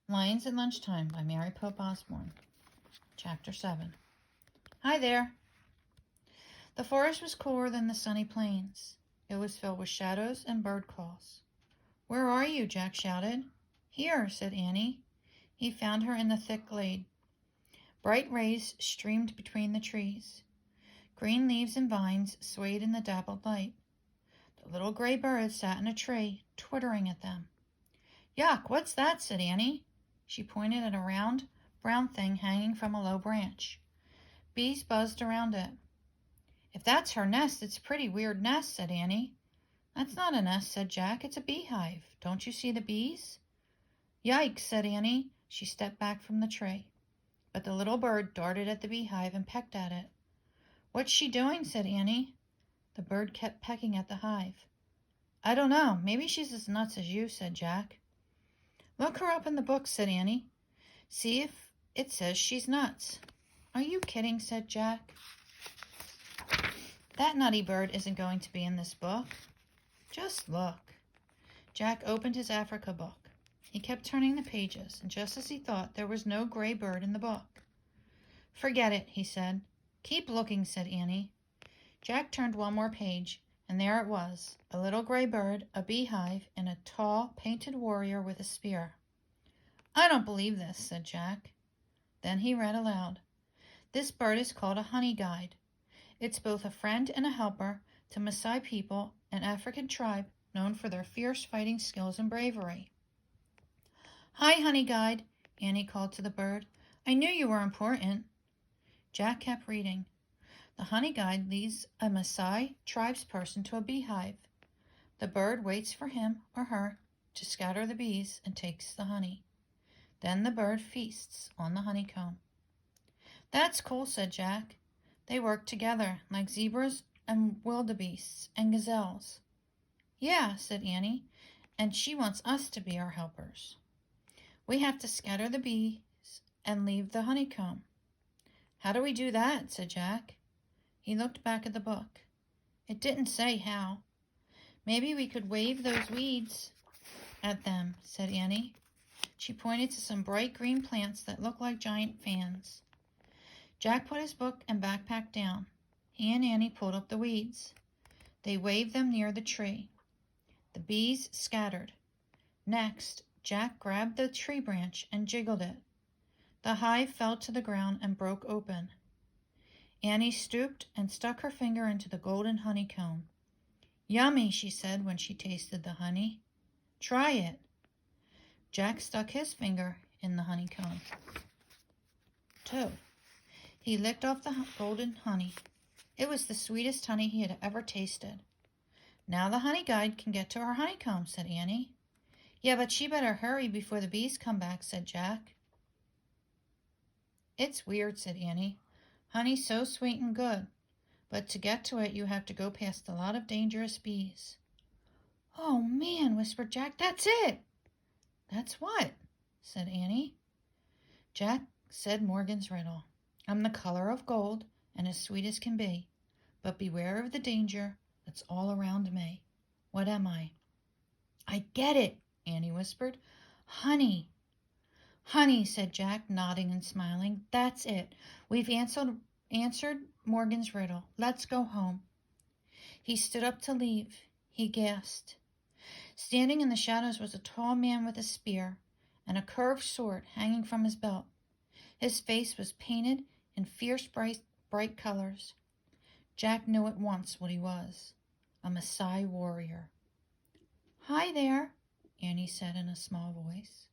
Lions at Lunchtime by Mary Pope Osborne. Chapter 7. Hi there. The forest was cooler than the sunny plains. It was filled with shadows and bird calls. Where are you? Jack shouted. Here, said Annie. He found her in the thick glade. Bright rays streamed between the trees. Green leaves and vines swayed in the dappled light. The little gray bird sat in a tree, twittering at them. Yuck, what's that? Said Annie. She pointed at a round, brown thing hanging from a low branch. Bees buzzed around it. If that's her nest, it's a pretty weird nest, said Annie. That's not a nest, said Jack. It's a beehive. Don't you see the bees? Yikes, said Annie. She stepped back from the tree. But the little bird darted at the beehive and pecked at it. What's she doing? Said Annie. The bird kept pecking at the hive. I don't know. Maybe she's as nuts as you, said Jack. Look her up in the book, said Annie. See if it says she's nuts. Are you kidding? Said Jack. That nutty bird isn't going to be in this book. Just look. Jack opened his Africa book. He kept turning the pages, and just as he thought, there was no gray bird in the book. Forget it, he said. Keep looking, said Annie. Jack turned one more page, and there it was, a little gray bird, a beehive, and a tall, painted warrior with a spear. I don't believe this, said Jack. Then he read aloud. This bird is called a honey guide. It's both a friend and a helper to Maasai people, an African tribe known for their fierce fighting skills and bravery. Hi, honey guide, Annie called to the bird. I knew you were important. Jack kept reading. The honey guide leads a Maasai tribesperson to a beehive. The bird waits for him or her to scatter the bees and takes the honey. Then the bird feasts on the honeycomb. That's cool, said Jack. They work together like zebras and wildebeests and gazelles. Yeah, said Annie, and she wants us to be our helpers. We have to scatter the bees and leave the honeycomb. How do we do that? Said Jack. He looked back at the book. It didn't say how. Maybe we could wave those weeds at them, said Annie. She pointed to some bright green plants that looked like giant fans. Jack put his book and backpack down. He and Annie pulled up the weeds. They waved them near the tree. The bees scattered. Next, Jack grabbed the tree branch and jiggled it. The hive fell to the ground and broke open. Annie stooped and stuck her finger into the golden honeycomb. Yummy, she said when she tasted the honey. Try it. Jack stuck his finger in the honeycomb, too. He licked off the golden honey. It was the sweetest honey he had ever tasted. Now the honey guide can get to her honeycomb, said Annie. Yeah, but she better hurry before the bees come back, said Jack. It's weird, said Annie. Honey's so sweet and good, but to get to it you have to go past a lot of dangerous bees. Oh, man, whispered Jack, that's it. That's what? Said Annie. Jack said Morgan's riddle. I'm the color of gold and as sweet as can be, but beware of the danger that's all around me. What am I? I get it, Annie whispered. Honey. Honey, said Jack, nodding and smiling. That's it. We've answered Morgan's riddle. Let's go home. He stood up to leave. He gasped. Standing in the shadows was a tall man with a spear and a curved sword hanging from his belt. His face was painted in fierce, bright colors. Jack knew at once what he was, a Maasai warrior. Hi there, Annie said in a small voice.